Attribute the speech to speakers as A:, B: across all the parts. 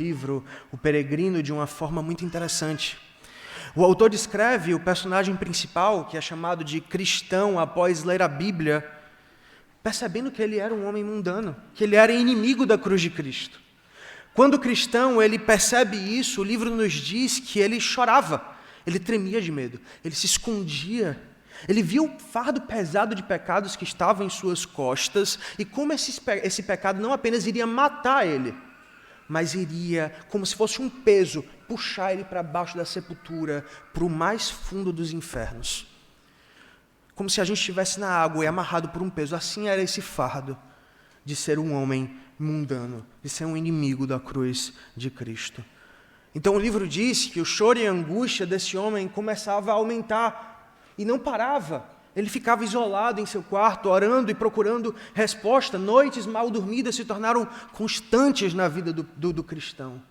A: livro O Peregrino de uma forma muito interessante. O autor descreve o personagem principal, que é chamado de cristão após ler a Bíblia, percebendo que ele era um homem mundano, que ele era inimigo da cruz de Cristo. Quando o cristão ele percebe isso, o livro nos diz que ele chorava, ele tremia de medo, ele se escondia, ele via o fardo pesado de pecados que estavam em suas costas e como esse pecado não apenas iria matar ele, mas iria, como se fosse um peso, puxar ele para baixo da sepultura, para o mais fundo dos infernos. Como se a gente estivesse na água e amarrado por um peso. Assim era esse fardo de ser um homem mundano, de ser um inimigo da cruz de Cristo. Então o livro diz que o choro e a angústia desse homem começava a aumentar e não parava. Ele ficava isolado em seu quarto, orando e procurando resposta. Noites mal dormidas se tornaram constantes na vida do cristão.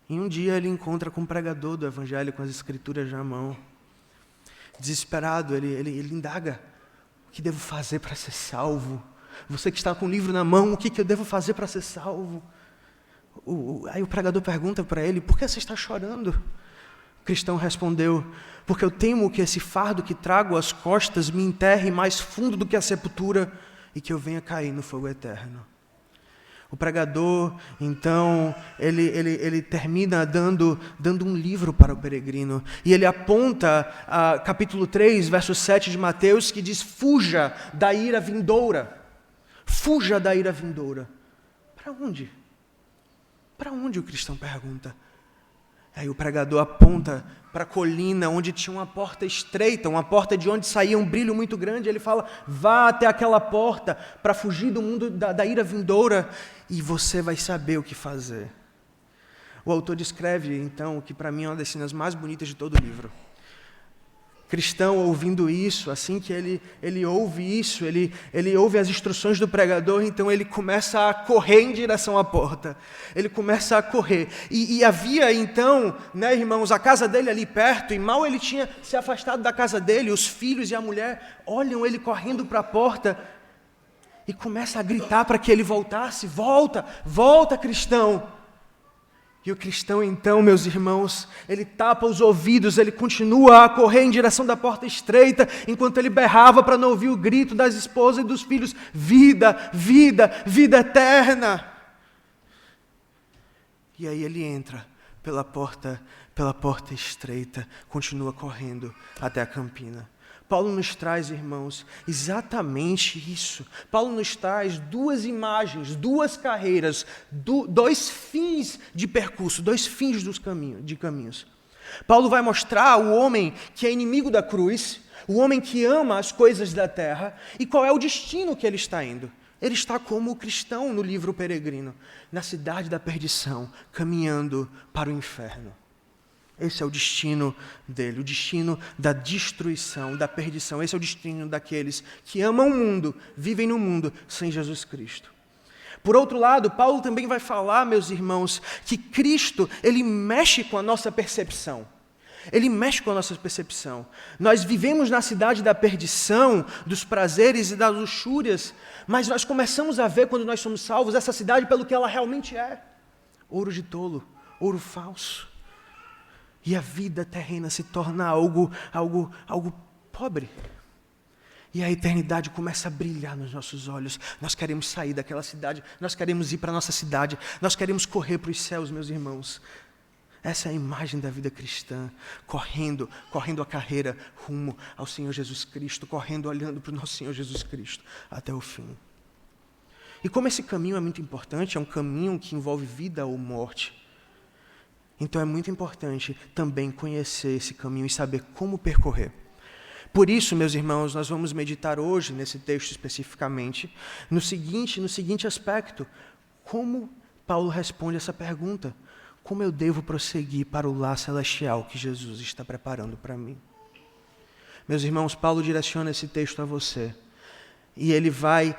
A: E um dia ele encontra com um pregador do Evangelho com as Escrituras na mão. Desesperado, ele indaga: o que devo fazer para ser salvo? Você que está com o livro na mão, o que eu devo fazer para ser salvo? Aí o pregador pergunta para ele: por que você está chorando? O cristão respondeu: porque eu temo que esse fardo que trago às costas me enterre mais fundo do que a sepultura e que eu venha cair no fogo eterno. O pregador, então, ele termina dando um livro para o peregrino. E ele aponta a capítulo 3, verso 7 de Mateus, que diz: fuja da ira vindoura. Fuja da ira vindoura. Para onde? Para onde, o cristão pergunta. Aí o pregador aponta para a colina onde tinha uma porta estreita, uma porta de onde saía um brilho muito grande. Ele fala: vá até aquela porta para fugir do mundo da ira vindoura e você vai saber o que fazer. O autor descreve, então, o que para mim é uma das cenas mais bonitas de todo o livro. Cristão ouvindo isso, assim que ele ouve isso, ele ouve as instruções do pregador, então ele começa a correr em direção à porta. Ele começa a correr. E havia então, irmãos, a casa dele ali perto, e mal ele tinha se afastado da casa dele, os filhos e a mulher olham ele correndo para a porta e começa a gritar para que ele voltasse: volta, volta, cristão. E o cristão, então, meus irmãos, ele tapa os ouvidos, ele continua a correr em direção da porta estreita, enquanto ele berrava para não ouvir o grito das esposas e dos filhos: vida, vida, vida eterna. E aí ele entra pela porta estreita, continua correndo até a campina. Paulo nos traz, irmãos, exatamente isso. Paulo nos traz duas imagens, duas carreiras, dois fins de percurso, dois fins de caminhos. Paulo vai mostrar o homem que é inimigo da cruz, o homem que ama as coisas da terra, e qual é o destino que ele está indo. Ele está como o cristão no livro Peregrino, na cidade da perdição, caminhando para o inferno. Esse é o destino dele, o destino da destruição, da perdição. Esse é o destino daqueles que amam o mundo, vivem no mundo sem Jesus Cristo. Por outro lado, Paulo também vai falar, meus irmãos, que Cristo, ele mexe com a nossa percepção. Ele mexe com a nossa percepção. Nós vivemos na cidade da perdição, dos prazeres e das luxúrias, mas nós começamos a ver, quando nós somos salvos, essa cidade pelo que ela realmente é: ouro de tolo, ouro falso. E a vida terrena se torna algo pobre. E a eternidade começa a brilhar nos nossos olhos. Nós queremos sair daquela cidade, nós queremos ir para a nossa cidade, nós queremos correr para os céus, meus irmãos. Essa é a imagem da vida cristã, correndo a carreira rumo ao Senhor Jesus Cristo, correndo olhando para o nosso Senhor Jesus Cristo até o fim. E como esse caminho é muito importante, é um caminho que envolve vida ou morte, então é muito importante também conhecer esse caminho e saber como percorrer. Por isso, meus irmãos, nós vamos meditar hoje, nesse texto especificamente, no seguinte aspecto: como Paulo responde essa pergunta: como eu devo prosseguir para o lar celestial que Jesus está preparando para mim? Meus irmãos, Paulo direciona esse texto a você, e ele vai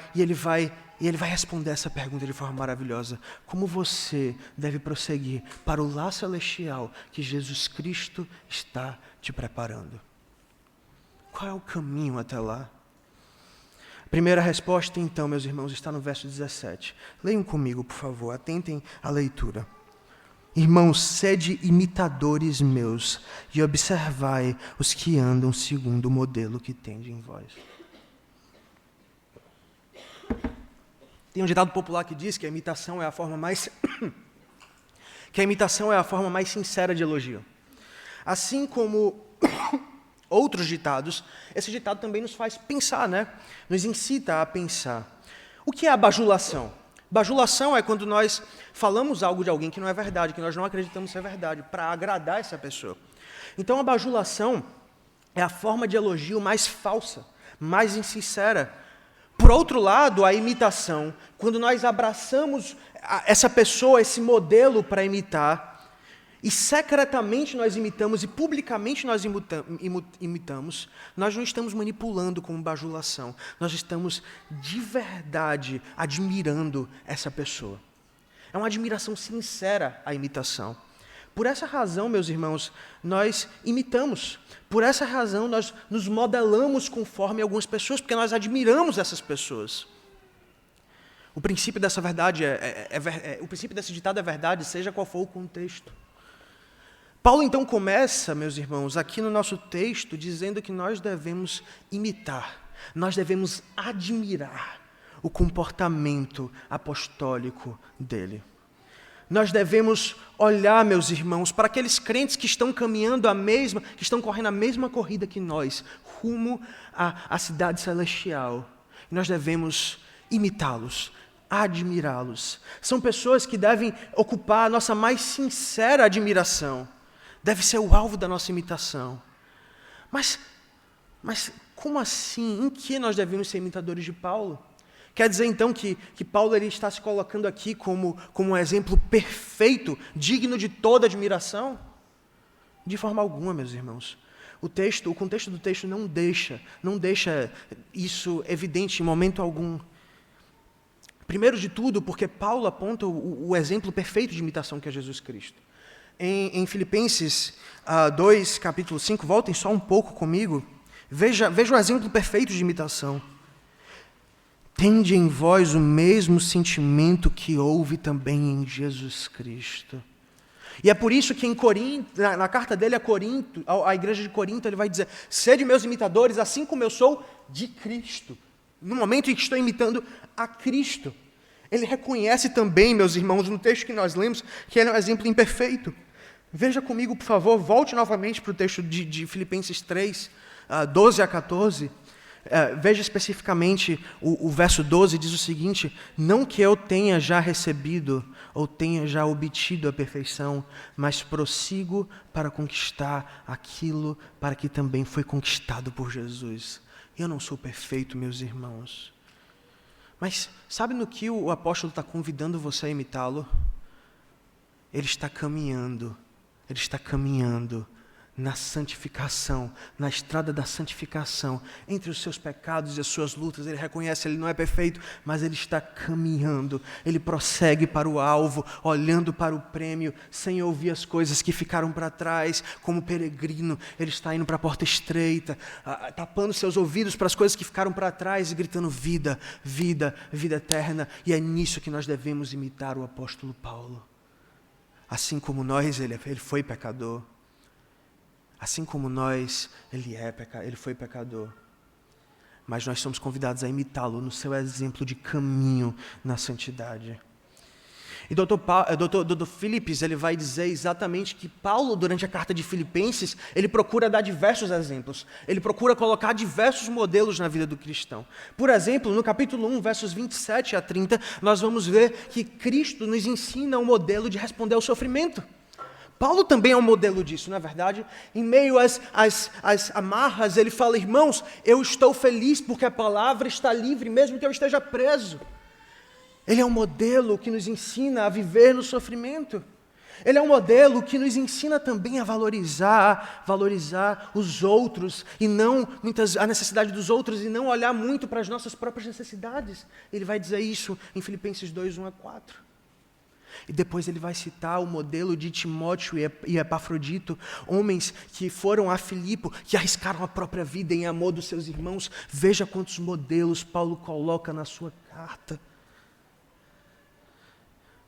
A: responder essa pergunta de forma maravilhosa: como você deve prosseguir para o lar celestial que Jesus Cristo está te preparando? Qual é o caminho até lá? A primeira resposta, então, meus irmãos, está no verso 17. Leiam comigo, por favor, atentem à leitura. Irmãos, sede imitadores meus e observai os que andam segundo o modelo que tende em vós. Tem um ditado popular que diz que a imitação é a forma mais sincera de elogio. Assim como outros ditados, esse ditado também nos faz pensar, né? Nos incita a pensar. O que é a bajulação? Bajulação é quando nós falamos algo de alguém que não é verdade, que nós não acreditamos ser verdade, para agradar essa pessoa. Então a bajulação é a forma de elogio mais falsa, mais insincera. Por outro lado, a imitação, quando nós abraçamos essa pessoa, esse modelo para imitar, e secretamente nós imitamos e publicamente nós imitamos, nós não estamos manipulando como bajulação, nós estamos de verdade admirando essa pessoa. É uma admiração sincera a imitação. Por essa razão, meus irmãos, nós imitamos. Por essa razão, nós nos modelamos conforme algumas pessoas, porque nós admiramos essas pessoas. O princípio dessa verdade o princípio desse ditado é verdade, seja qual for o contexto. Paulo então começa, meus irmãos, aqui no nosso texto, dizendo que nós devemos imitar, nós devemos admirar o comportamento apostólico dele. Nós devemos olhar, meus irmãos, para aqueles crentes que estão caminhando que estão correndo a mesma corrida que nós, rumo à cidade celestial. Nós devemos imitá-los, admirá-los. São pessoas que devem ocupar a nossa mais sincera admiração. Deve ser o alvo da nossa imitação. Mas como assim? Em que nós devemos ser imitadores de Paulo? Quer dizer, então, que Paulo ele está se colocando aqui como um exemplo perfeito, digno de toda admiração? De forma alguma, meus irmãos. O contexto do texto não deixa isso evidente em momento algum. Primeiro de tudo, porque Paulo aponta o exemplo perfeito de imitação que é Jesus Cristo. Em Filipenses 2, capítulo 5, voltem só um pouco comigo, veja o exemplo perfeito de imitação. Tende em vós o mesmo sentimento que houve também em Jesus Cristo. E é por isso que na carta dele à igreja de Corinto, ele vai dizer, sede meus imitadores, assim como eu sou de Cristo. No momento em que estou imitando a Cristo. Ele reconhece também, meus irmãos, no texto que nós lemos, que ele é um exemplo imperfeito. Veja comigo, por favor, volte novamente para o texto de Filipenses 3, 12 a 14. Veja especificamente o verso 12, diz o seguinte, não que eu tenha já recebido ou tenha já obtido a perfeição, mas prossigo para conquistar aquilo para que também foi conquistado por Jesus. Eu não sou perfeito, meus irmãos. Mas sabe no que o apóstolo está convidando você a imitá-lo? Ele está caminhando na santificação, na estrada da santificação, entre os seus pecados e as suas lutas. Ele reconhece, ele não é perfeito, mas ele está caminhando, ele prossegue para o alvo, olhando para o prêmio, sem ouvir as coisas que ficaram para trás, como peregrino, ele está indo para a porta estreita, tapando seus ouvidos para as coisas que ficaram para trás e gritando vida, vida, vida eterna, e é nisso que nós devemos imitar o apóstolo Paulo. Assim como nós, ele foi pecador. Assim como nós, ele foi pecador. Mas nós somos convidados a imitá-lo no seu exemplo de caminho na santidade. E Dr. Phillips, ele vai dizer exatamente que Paulo, durante a carta de Filipenses, ele procura dar diversos exemplos. Ele procura colocar diversos modelos na vida do cristão. Por exemplo, no capítulo 1, versos 27 a 30, nós vamos ver que Cristo nos ensina um modelo de responder ao sofrimento. Paulo também é um modelo disso, não é verdade? Em meio às amarras, ele fala, irmãos, eu estou feliz porque a palavra está livre, mesmo que eu esteja preso. Ele é um modelo que nos ensina a viver no sofrimento. Ele é um modelo que nos ensina também a valorizar os outros e não a necessidade dos outros e não olhar muito para as nossas próprias necessidades. Ele vai dizer isso em Filipenses 2, 1 a 4. E depois ele vai citar o modelo de Timóteo e Epafrodito, homens que foram a Filipe, que arriscaram a própria vida em amor dos seus irmãos. Veja quantos modelos Paulo coloca na sua carta.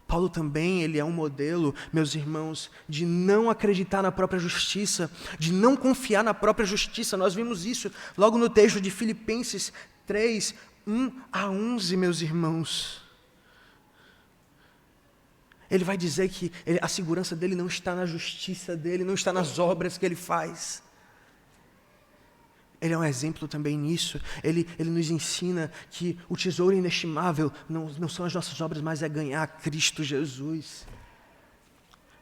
A: Paulo também, ele é um modelo, meus irmãos, de não acreditar na própria justiça, de não confiar na própria justiça. Nós vimos isso logo no texto de Filipenses 3, 1-11, meus irmãos. Ele vai dizer que a segurança dele não está na justiça dele, não está nas obras que ele faz. Ele é um exemplo também nisso. Ele nos ensina que o tesouro inestimável não são as nossas obras, mas é ganhar Cristo Jesus.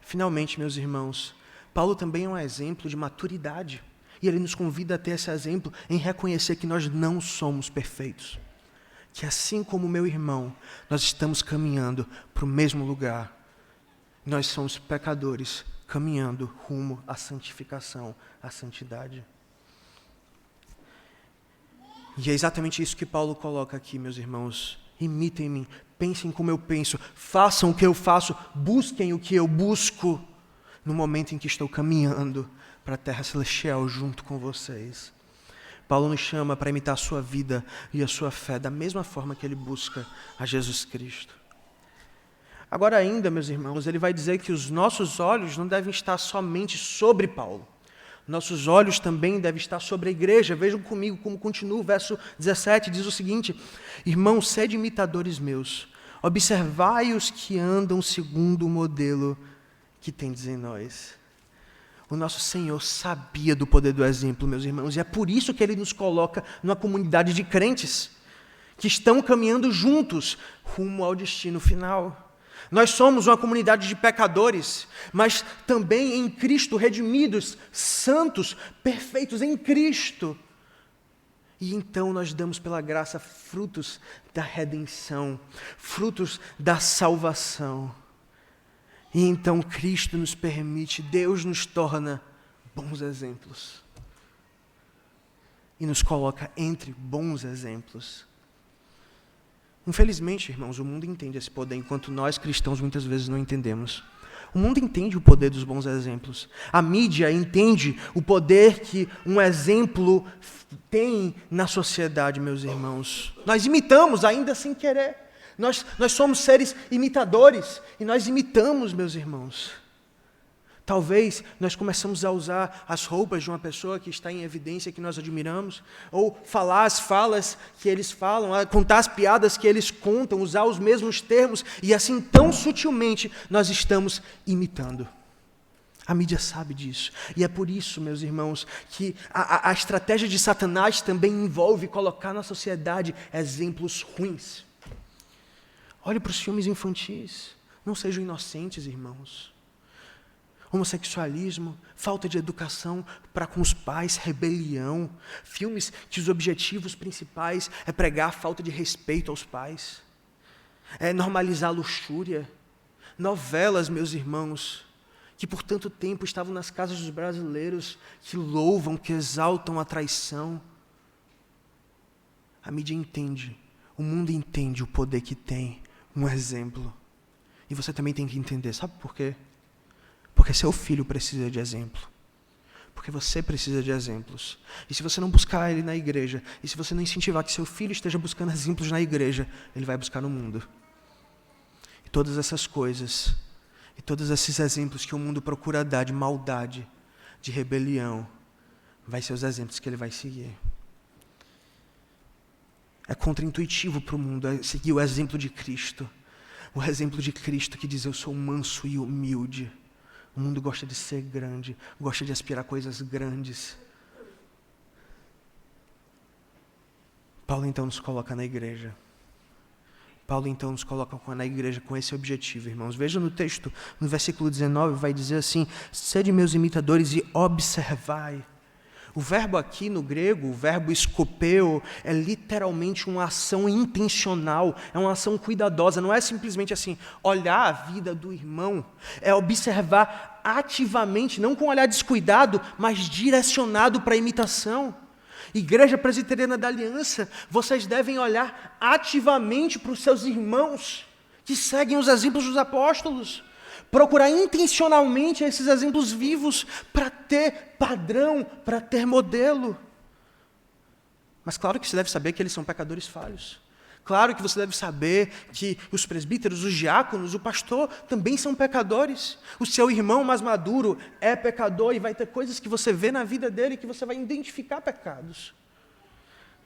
A: Finalmente, meus irmãos, Paulo também é um exemplo de maturidade. E ele nos convida a ter esse exemplo em reconhecer que nós não somos perfeitos. Que assim como meu irmão, nós estamos caminhando para o mesmo lugar. Nós somos pecadores caminhando rumo à santificação, à santidade. E é exatamente isso que Paulo coloca aqui, meus irmãos. Imitem-me, pensem como eu penso, façam o que eu faço, busquem o que eu busco, no momento em que estou caminhando para a terra celestial junto com vocês. Paulo nos chama para imitar a sua vida e a sua fé, da mesma forma que ele busca a Jesus Cristo. Agora ainda, meus irmãos, ele vai dizer que os nossos olhos não devem estar somente sobre Paulo. Nossos olhos também devem estar sobre a igreja. Vejam comigo como continua o verso 17, diz o seguinte: irmãos, sede imitadores meus, observai os que andam segundo o modelo que tendes em nós. O nosso Senhor sabia do poder do exemplo, meus irmãos, e é por isso que Ele nos coloca numa comunidade de crentes, que estão caminhando juntos, rumo ao destino final. Nós somos uma comunidade de pecadores, mas também em Cristo redimidos, santos, perfeitos em Cristo. E então nós damos pela graça frutos da redenção, frutos da salvação. E então Cristo nos permite, Deus nos torna bons exemplos. E nos coloca entre bons exemplos. Infelizmente, irmãos, o mundo entende esse poder, enquanto nós cristãos muitas vezes não entendemos. O mundo entende o poder dos bons exemplos. A mídia entende o poder que um exemplo tem na sociedade, meus irmãos. Nós imitamos ainda sem querer. Nós somos seres imitadores e nós imitamos, meus irmãos. Talvez nós começamos a usar as roupas de uma pessoa que está em evidência, que nós admiramos, ou falar as falas que eles falam, contar as piadas que eles contam, usar os mesmos termos, e assim tão sutilmente nós estamos imitando. A mídia sabe disso. E é por isso, meus irmãos, que a estratégia de Satanás também envolve colocar na sociedade exemplos ruins. Olhe para os filmes infantis. Não sejam inocentes, irmãos. Homossexualismo, falta de educação para com os pais, rebelião. Filmes que os objetivos principais é pregar a falta de respeito aos pais. É normalizar a luxúria. Novelas, meus irmãos, que por tanto tempo estavam nas casas dos brasileiros, que louvam, que exaltam a traição. A mídia entende, o mundo entende o poder que tem um exemplo. E você também tem que entender, sabe por quê? Porque seu filho precisa de exemplo. Porque você precisa de exemplos. E se você não buscar ele na igreja, e se você não incentivar que seu filho esteja buscando exemplos na igreja, ele vai buscar no mundo. E todas essas coisas, e todos esses exemplos que o mundo procura dar de maldade, de rebelião, vai ser os exemplos que ele vai seguir. É contraintuitivo para o mundo seguir o exemplo de Cristo. O exemplo de Cristo que diz: eu sou manso e humilde. O mundo gosta de ser grande, gosta de aspirar coisas grandes. Paulo então nos coloca na igreja. Paulo então nos coloca na igreja com esse objetivo, irmãos. Veja no texto, no versículo 19, vai dizer assim: sede meus imitadores e observai. O verbo aqui no grego, o verbo escopeu, é literalmente uma ação intencional, é uma ação cuidadosa, não é simplesmente assim, olhar a vida do irmão, é observar ativamente, não com um olhar descuidado, mas direcionado para a imitação. Igreja Presbiteriana da Aliança, vocês devem olhar ativamente para os seus irmãos, que seguem os exemplos dos apóstolos. Procurar intencionalmente esses exemplos vivos para ter padrão, para ter modelo. Mas claro que você deve saber que eles são pecadores falhos. Claro que você deve saber que os presbíteros, os diáconos, o pastor também são pecadores. O seu irmão mais maduro é pecador e vai ter coisas que você vê na vida dele que você vai identificar pecados.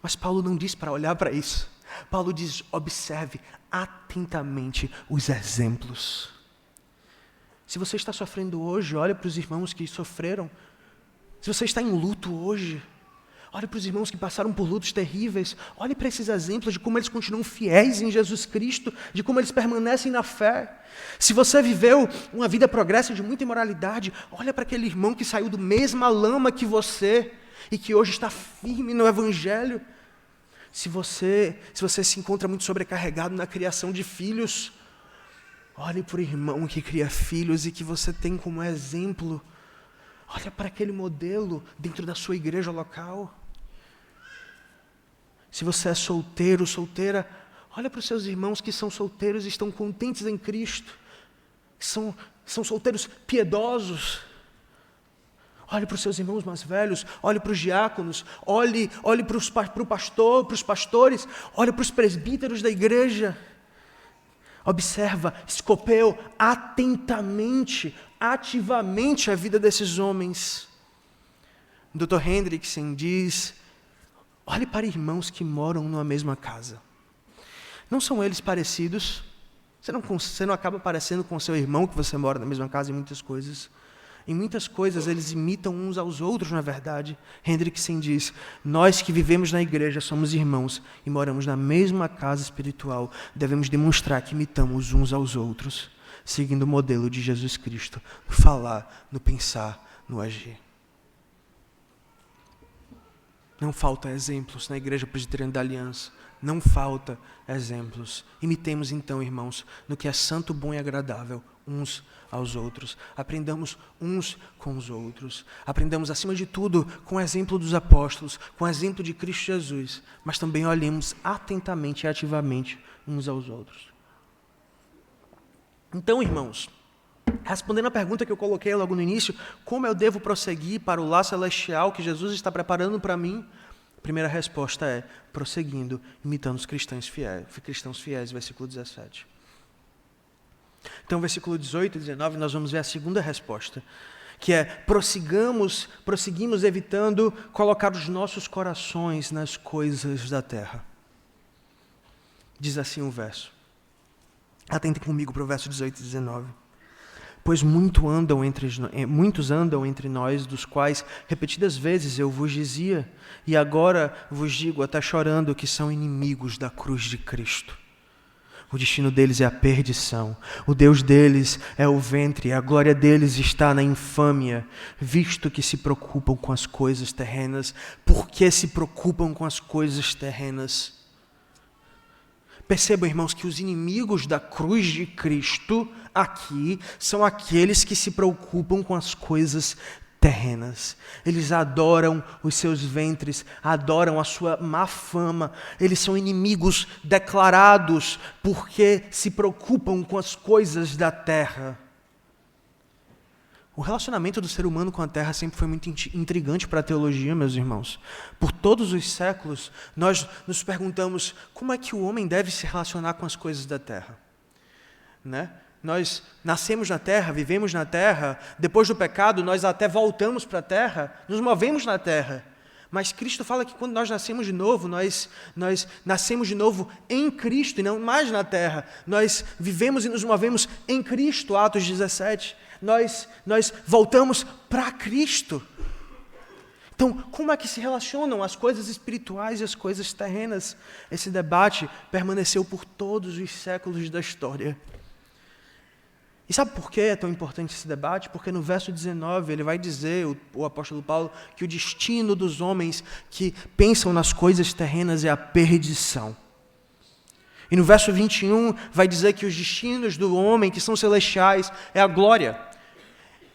A: Mas Paulo não diz para olhar para isso. Paulo diz, observe atentamente os exemplos. Se você está sofrendo hoje, olhe para os irmãos que sofreram. Se você está em luto hoje, olhe para os irmãos que passaram por lutos terríveis. Olhe para esses exemplos de como eles continuam fiéis em Jesus Cristo, de como eles permanecem na fé. Se você viveu uma vida progressa de muita imoralidade, olha para aquele irmão que saiu do mesma lama que você e que hoje está firme no Evangelho. Se você se encontra muito sobrecarregado na criação de filhos, olhe para o irmão que cria filhos e que você tem como exemplo. Olha para aquele modelo dentro da sua igreja local. Se você é solteiro, solteira, olha para os seus irmãos que são solteiros e estão contentes em Cristo. São solteiros piedosos. Olhe para os seus irmãos mais velhos, olhe para os diáconos, olhe para o pastor, para os pastores, olhe para os presbíteros da igreja. Observa, escopeu atentamente, ativamente a vida desses homens. Dr. Hendrickson diz, olhe para irmãos que moram numa mesma casa. Não são eles parecidos? Você não acaba parecendo com o seu irmão que você mora na mesma casa em muitas coisas. Em muitas coisas, eles imitam uns aos outros, na verdade. Hendrickson diz, nós que vivemos na igreja somos irmãos e moramos na mesma casa espiritual. Devemos demonstrar que imitamos uns aos outros, seguindo o modelo de Jesus Cristo, no falar, no pensar, no agir. Não falta exemplos na Igreja Presbiteriana da Aliança. Não falta exemplos. Imitemos então, irmãos, no que é santo, bom e agradável, uns aos outros. Aprendamos uns com os outros. Aprendamos, acima de tudo, com o exemplo dos apóstolos, com o exemplo de Cristo Jesus, mas também olhemos atentamente e ativamente uns aos outros. Então, irmãos, respondendo a pergunta que eu coloquei logo no início, como eu devo prosseguir para o lar celestial que Jesus está preparando para mim? A primeira resposta é prosseguindo, imitando os cristãos fiéis, versículo 17. Então, versículo 18 e 19, nós vamos ver a segunda resposta, que é prosseguimos evitando colocar os nossos corações nas coisas da terra. Diz assim o verso. Atentem comigo para o verso 18 e 19. Pois muitos andam entre nós, dos quais repetidas vezes eu vos dizia, e agora vos digo até chorando, que são inimigos da cruz de Cristo. O destino deles é a perdição, o Deus deles é o ventre, a glória deles está na infâmia, visto que se preocupam com as coisas terrenas. Por que se preocupam com as coisas terrenas? Percebam, irmãos, que os inimigos da cruz de Cristo aqui são aqueles que se preocupam com as coisas terrenas. Eles adoram os seus ventres, adoram a sua má fama. Eles são inimigos declarados porque se preocupam com as coisas da terra. O relacionamento do ser humano com a terra sempre foi muito intrigante para a teologia, meus irmãos. Por todos os séculos, nós nos perguntamos como é que o homem deve se relacionar com as coisas da terra. Né? Nós nascemos na terra, vivemos na terra, depois do pecado nós até voltamos para a terra, nos movemos na terra. Mas Cristo fala que quando nós nascemos de novo, nós nascemos de novo em Cristo e não mais na terra. Nós vivemos e nos movemos em Cristo, Atos 17. Nós voltamos para Cristo. Então, como é que se relacionam as coisas espirituais e as coisas terrenas? Esse debate permaneceu por todos os séculos da história. E sabe por que é tão importante esse debate? Porque no verso 19 ele vai dizer, o apóstolo Paulo, que o destino dos homens que pensam nas coisas terrenas é a perdição. E no verso 21 vai dizer que os destinos do homem, que são celestiais, é a glória.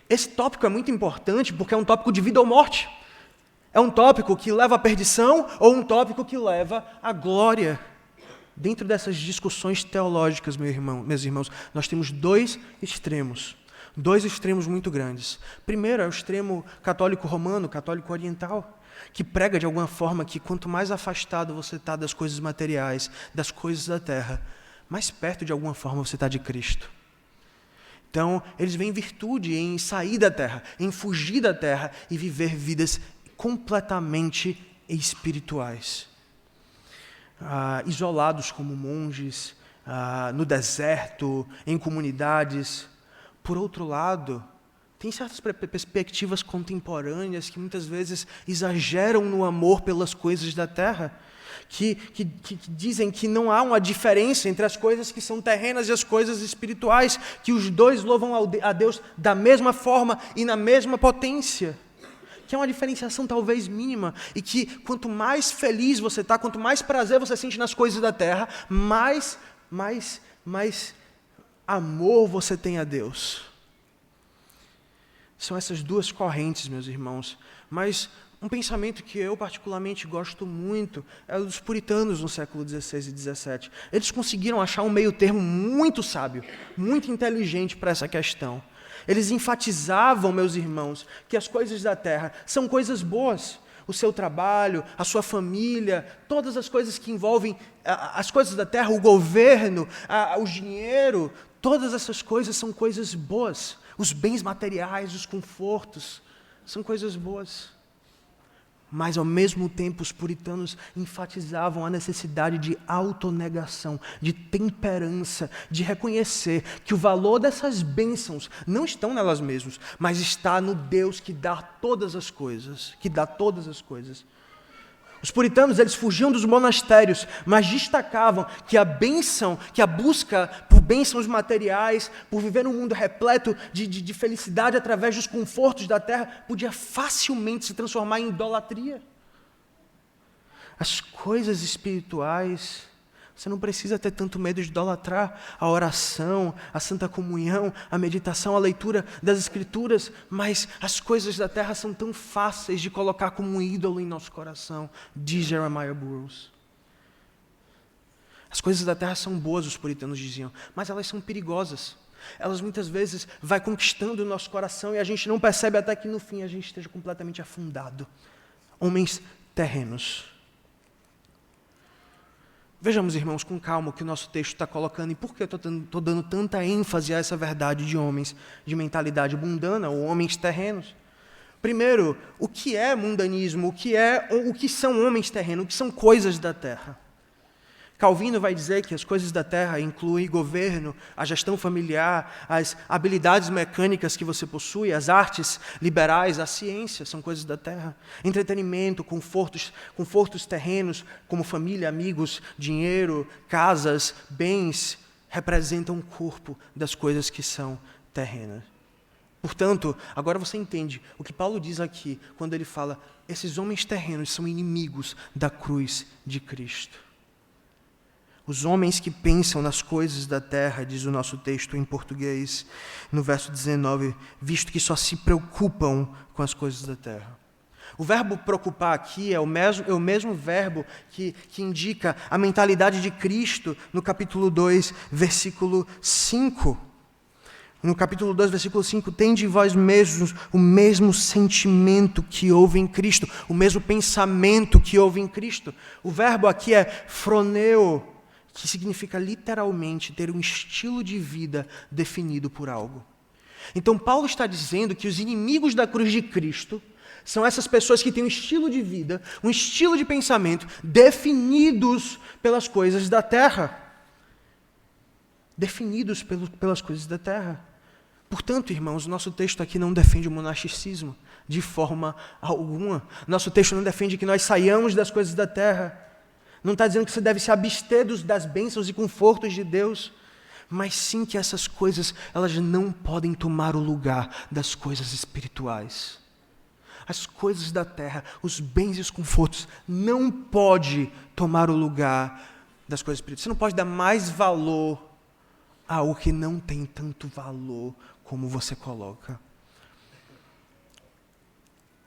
A: Esse tópico é muito importante porque é um tópico de vida ou morte. É um tópico que leva à perdição ou um tópico que leva à glória. Dentro dessas discussões teológicas, meus irmãos, nós temos dois extremos muito grandes. Primeiro é o extremo católico romano, católico oriental. que prega de alguma forma que quanto mais afastado você está das coisas materiais, das coisas da terra, mais perto de alguma forma você está de Cristo. Então, eles veem virtude em sair da terra, em fugir da terra e viver vidas completamente espirituais. Isolados como monges, no deserto, em comunidades. Por outro lado, tem certas perspectivas contemporâneas que muitas vezes exageram no amor pelas coisas da terra, que dizem que não há uma diferença entre as coisas que são terrenas e as coisas espirituais, que os dois louvam a Deus da mesma forma e na mesma potência, que é uma diferenciação talvez mínima, e que quanto mais feliz você está, quanto mais prazer você sente nas coisas da terra, mais amor você tem a Deus. São essas duas correntes, meus irmãos. Mas um pensamento que eu particularmente gosto muito é o dos puritanos no século XVI e XVII. Eles conseguiram achar um meio termo muito sábio, muito inteligente para essa questão. Eles enfatizavam, meus irmãos, que as coisas da terra são coisas boas. O seu trabalho, a sua família, todas as coisas que envolvem as coisas da terra, o governo, o dinheiro, todas essas coisas são coisas boas. Os bens materiais, os confortos, são coisas boas. Mas, ao mesmo tempo, os puritanos enfatizavam a necessidade de autonegação, de temperança, de reconhecer que o valor dessas bênçãos não estão nelas mesmas, mas está no Deus que dá todas as coisas, Os puritanos, eles fugiam dos monastérios, mas destacavam que a bênção, que a busca por bênçãos materiais, por viver num mundo repleto de felicidade através dos confortos da terra, podia facilmente se transformar em idolatria. As coisas espirituais, você não precisa ter tanto medo de idolatrar a oração, a santa comunhão, a meditação, a leitura das Escrituras, mas as coisas da terra são tão fáceis de colocar como um ídolo em nosso coração, diz Jeremiah Burroughs. As coisas da terra são boas, os puritanos diziam, mas elas são perigosas. Elas muitas vezes vão conquistando o nosso coração e a gente não percebe até que no fim a gente esteja completamente afundado. Homens terrenos. Vejamos, irmãos, com calma o que o nosso texto está colocando e por que eu estou dando tanta ênfase a essa verdade de homens de mentalidade mundana ou homens terrenos. Primeiro, o que é mundanismo? O que são homens terrenos? O que são coisas da terra? Calvino vai dizer que as coisas da terra incluem governo, a gestão familiar, as habilidades mecânicas que você possui, as artes liberais, a ciência, são coisas da terra. Entretenimento, confortos terrenos, como família, amigos, dinheiro, casas, bens, representam o corpo das coisas que são terrenas. Portanto, agora você entende o que Paulo diz aqui, quando ele fala, esses homens terrenos são inimigos da cruz de Cristo. Os homens que pensam nas coisas da terra, diz o nosso texto em português, no verso 19, visto que só se preocupam com as coisas da terra. O verbo preocupar aqui é o mesmo verbo que indica a mentalidade de Cristo no capítulo 2, versículo 5. No capítulo 2, versículo 5, tende em vós mesmos o mesmo sentimento que houve em Cristo, o mesmo pensamento que houve em Cristo. O verbo aqui é phroneo, que significa literalmente ter um estilo de vida definido por algo. Então Paulo está dizendo que os inimigos da cruz de Cristo são essas pessoas que têm um estilo de vida, um estilo de pensamento definidos pelas coisas da terra. Definidos pelas coisas da terra. Portanto, irmãos, nosso texto aqui não defende o monasticismo de forma alguma. Nosso texto não defende que nós saiamos das coisas da terra. Não está dizendo que você deve se abster das bênçãos e confortos de Deus, mas sim que essas coisas, elas não podem tomar o lugar das coisas espirituais. As coisas da terra, os bens e os confortos, não podem tomar o lugar das coisas espirituais. Você não pode dar mais valor a algo que não tem tanto valor como você coloca.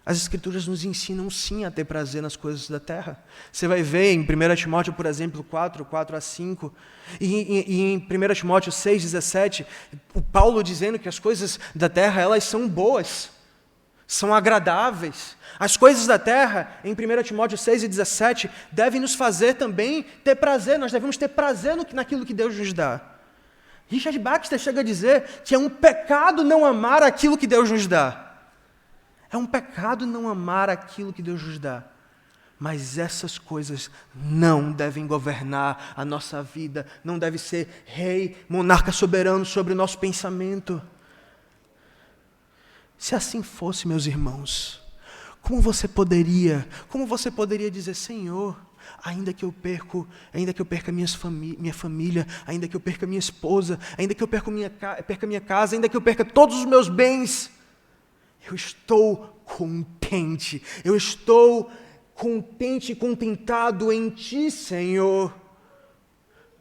A: As Escrituras nos ensinam sim a ter prazer nas coisas da terra. Você vai ver em 1 Timóteo, por exemplo, 4 a 5, e em 1 Timóteo 6, 17, o Paulo dizendo que as coisas da terra, elas são boas. são agradáveis. As coisas da terra, em 1 Timóteo 6:17, devem nos fazer também ter prazer. Nós devemos ter prazer naquilo que Deus nos dá. Richard Baxter chega a dizer que é um pecado não amar aquilo que Deus nos dá. É um pecado não amar aquilo que Deus nos dá. Mas essas coisas não devem governar a nossa vida, não deve ser rei, monarca soberano sobre o nosso pensamento. Se assim fosse, meus irmãos, como você poderia dizer, Senhor, ainda que eu perca minha família, ainda que eu perca minha esposa, ainda que eu perca minha casa, ainda que eu perca todos os meus bens, eu estou contente, e contentado em Ti, Senhor,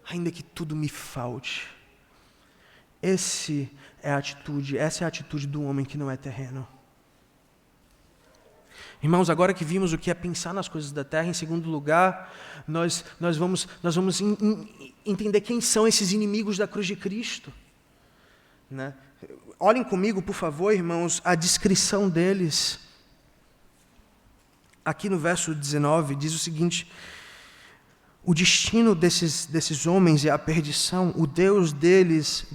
A: ainda que tudo me falte. Essa é a atitude do homem que não é terreno. Irmãos, agora que vimos o que é pensar nas coisas da terra, em segundo lugar, nós vamos entender quem são esses inimigos da cruz de Cristo. Né? Olhem comigo, por favor, irmãos, a descrição deles. Aqui no verso 19, diz o seguinte: o destino desses homens é a perdição, o Deus deles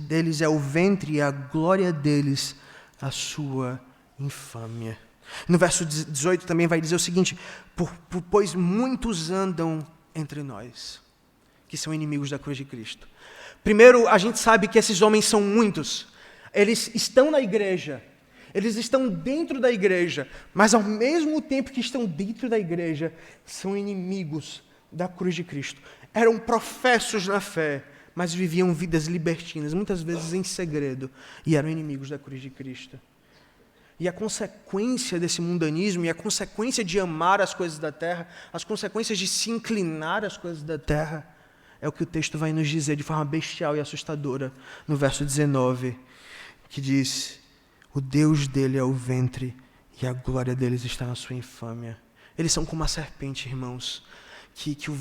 A: é o ventre e a glória deles a sua infâmia. No verso 18 também vai dizer o seguinte: pois muitos andam entre nós, que são inimigos da cruz de Cristo. Primeiro, a gente sabe que esses homens são muitos. Eles estão na igreja, eles estão dentro da igreja, mas ao mesmo tempo que estão dentro da igreja, são inimigos da cruz de Cristo. Eram professos na fé, mas viviam vidas libertinas, muitas vezes em segredo, e eram inimigos da cruz de Cristo. E a consequência desse mundanismo, e a consequência de amar as coisas da terra, as consequências de se inclinar às coisas da terra, é o que o texto vai nos dizer de forma bestial e assustadora, no verso 19, que diz: o Deus dele é o ventre, e a glória deles está na sua infâmia. Eles são como a serpente, irmãos, que o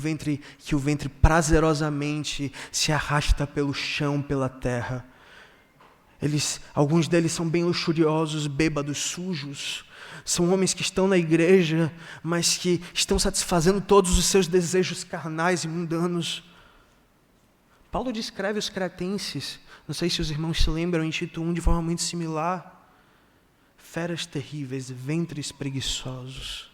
A: ventre prazerosamente se arrasta pelo chão, pela terra. Alguns deles são bem luxuriosos, bêbados, sujos. São homens que estão na igreja, mas que estão satisfazendo todos os seus desejos carnais e mundanos. Paulo descreve os cretenses, não sei se os irmãos se lembram, em Tito 1, de forma muito similar. Feras terríveis, ventres preguiçosos.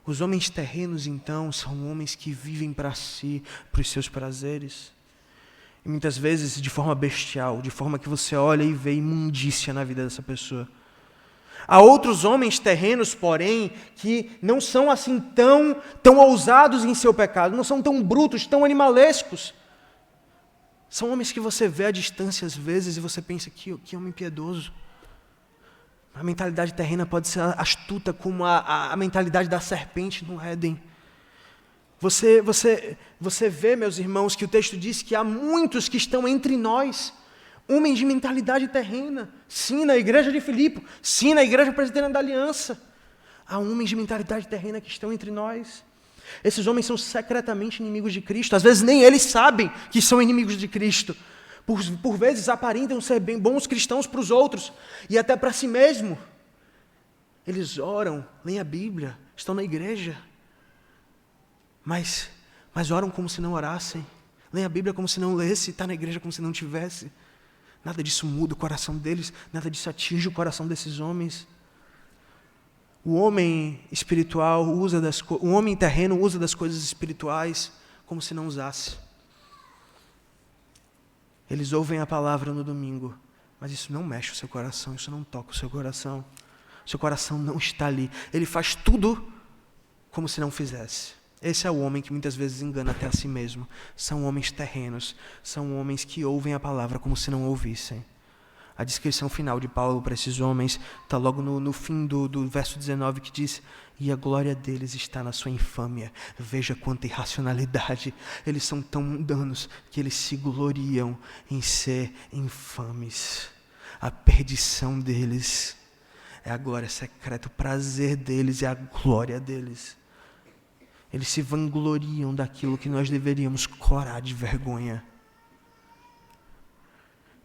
A: Os homens terrenos, então, são homens que vivem para si, para os seus prazeres. E muitas vezes de forma bestial, de forma que você olha e vê imundícia na vida dessa pessoa. Há outros homens terrenos, porém, que não são assim tão ousados em seu pecado, não são tão brutos, tão animalescos. São homens que você vê à distância às vezes e você pensa, que homem piedoso. A mentalidade terrena pode ser astuta como a mentalidade da serpente no Éden. Você vê, meus irmãos, que o texto diz que há muitos que estão entre nós, homens de mentalidade terrena. Sim, na igreja de Filipe, sim, na igreja presbiteriana da Aliança. Há homens de mentalidade terrena que estão entre nós. Esses homens são secretamente inimigos de Cristo. Às vezes nem eles sabem que são inimigos de Cristo. Por vezes aparentam ser bem bons cristãos para os outros e até para si mesmo. Eles oram, leem a Bíblia, estão na igreja, mas oram como se não orassem, leem a Bíblia como se não lesse, está na igreja como se não tivesse. Nada disso muda o coração deles, nada disso atinge o coração desses homens. O homem espiritual o homem terreno usa das coisas espirituais como se não usasse. Eles ouvem a palavra no domingo, mas isso não mexe o seu coração, isso não toca o seu coração. Seu coração não está ali. Ele faz tudo como se não fizesse. Esse é o homem que muitas vezes engana até a si mesmo. São homens terrenos, são homens que ouvem a palavra como se não ouvissem. A descrição final de Paulo para esses homens está logo no fim do verso 19, que diz: e a glória deles está na sua infâmia. Veja quanta irracionalidade. Eles são tão mundanos que eles se gloriam em ser infames. A perdição deles é a glória secreta, o prazer deles é a glória deles. Eles se vangloriam daquilo que nós deveríamos corar de vergonha.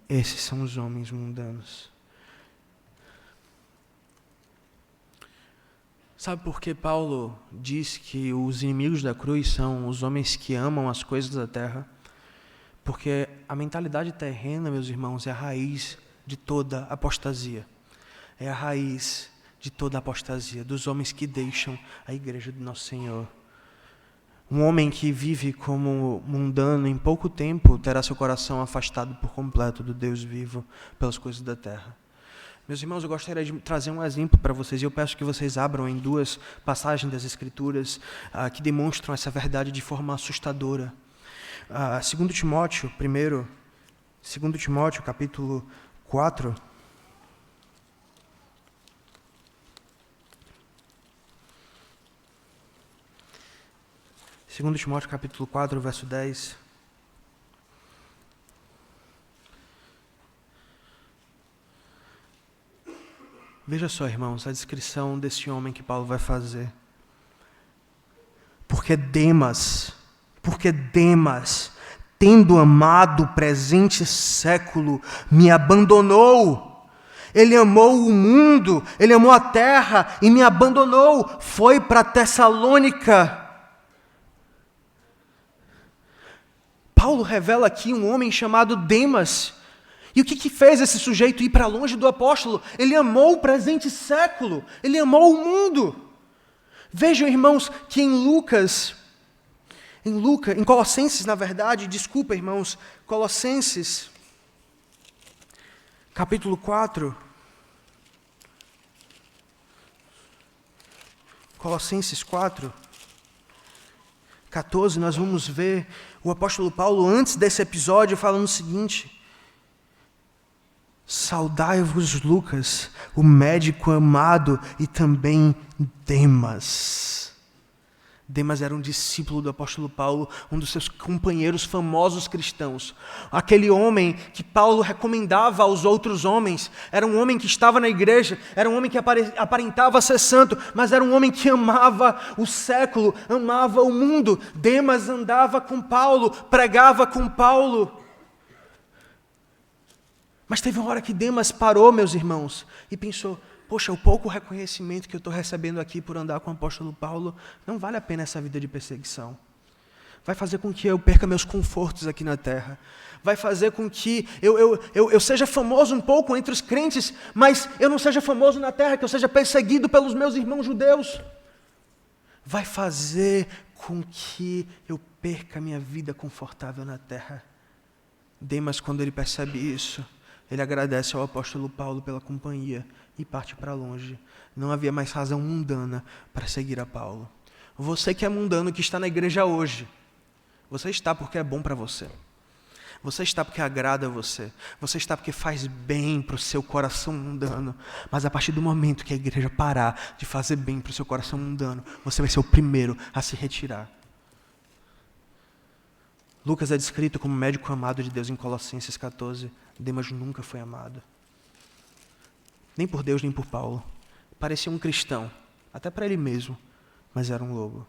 A: Esses são os homens mundanos. Sabe por que Paulo diz que os inimigos da cruz são os homens que amam as coisas da terra? Porque a mentalidade terrena, meus irmãos, é a raiz de toda apostasia. É a raiz de toda apostasia, dos homens que deixam a igreja do nosso Senhor. Um homem que vive como mundano, em pouco tempo, terá seu coração afastado por completo do Deus vivo pelas coisas da terra. Meus irmãos, eu gostaria de trazer um exemplo para vocês, e eu peço que vocês abram em 2 passagens das Escrituras que demonstram essa verdade de forma assustadora. 2 Timóteo, capítulo 4. 2 Timóteo, capítulo 4, verso 10. Veja só, irmãos, a descrição desse homem que Paulo vai fazer. Porque Demas, tendo amado o presente século, me abandonou. Ele amou o mundo, ele amou a terra e me abandonou. Foi para Tessalônica. Paulo revela aqui um homem chamado Demas. E o que fez esse sujeito ir para longe do apóstolo? Ele amou o presente século, ele amou o mundo. Vejam, irmãos, que em Colossenses, na verdade, desculpa, irmãos, Colossenses, capítulo 4, Colossenses 4, 14, nós vamos ver o apóstolo Paulo, antes desse episódio, falando o seguinte: saudai-vos, Lucas, o médico amado, e também Demas. Demas era um discípulo do apóstolo Paulo, um dos seus companheiros famosos cristãos. Aquele homem que Paulo recomendava aos outros homens. Era um homem que estava na igreja, era um homem que aparentava ser santo, mas era um homem que amava o século, amava o mundo. Demas andava com Paulo, pregava com Paulo. Mas teve uma hora que Demas parou, meus irmãos, e pensou: poxa, o pouco reconhecimento que eu estou recebendo aqui por andar com o apóstolo Paulo, não vale a pena essa vida de perseguição. Vai fazer com que eu perca meus confortos aqui na terra. Vai fazer com que eu seja famoso um pouco entre os crentes, mas eu não seja famoso na terra, que eu seja perseguido pelos meus irmãos judeus. Vai fazer com que eu perca minha vida confortável na terra. Demas, quando ele percebe isso, ele agradece ao apóstolo Paulo pela companhia e parte para longe. Não havia mais razão mundana para seguir a Paulo. Você que é mundano, que está na igreja hoje, você está porque é bom para você. Você está porque agrada a você. Você está porque faz bem para o seu coração mundano. Mas a partir do momento que a igreja parar de fazer bem para o seu coração mundano, você vai ser o primeiro a se retirar. Lucas é descrito como médico amado de Deus em Colossenses 14. Demas nunca foi amado. Nem por Deus, nem por Paulo. Parecia um cristão, até para ele mesmo, mas era um lobo.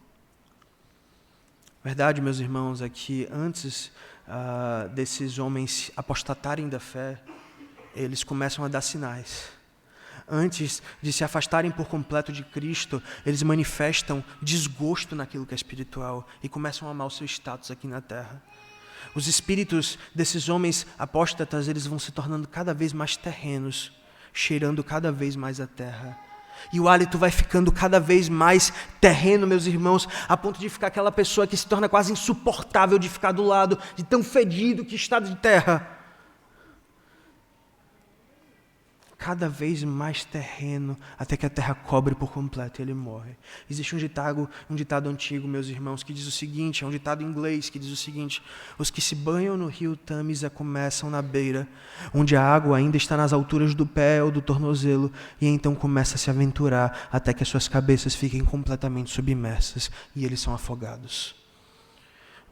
A: Verdade, meus irmãos, é que antes desses homens apostatarem da fé, eles começam a dar sinais. Antes de se afastarem por completo de Cristo, eles manifestam desgosto naquilo que é espiritual e começam a amar o seu status aqui na terra. Os espíritos desses homens apóstatas, eles vão se tornando cada vez mais terrenos, cheirando cada vez mais a terra. E o hálito vai ficando cada vez mais terreno, meus irmãos, a ponto de ficar aquela pessoa que se torna quase insuportável de ficar do lado, de tão fedido que está de terra. Cada vez mais terreno, até que a terra cobre por completo e ele morre. Existe um ditado antigo, meus irmãos, que diz o seguinte, é um ditado inglês que diz o seguinte: os que se banham no rio Tâmisa começam na beira, onde a água ainda está nas alturas do pé ou do tornozelo, e então começa a se aventurar até que as suas cabeças fiquem completamente submersas e eles são afogados.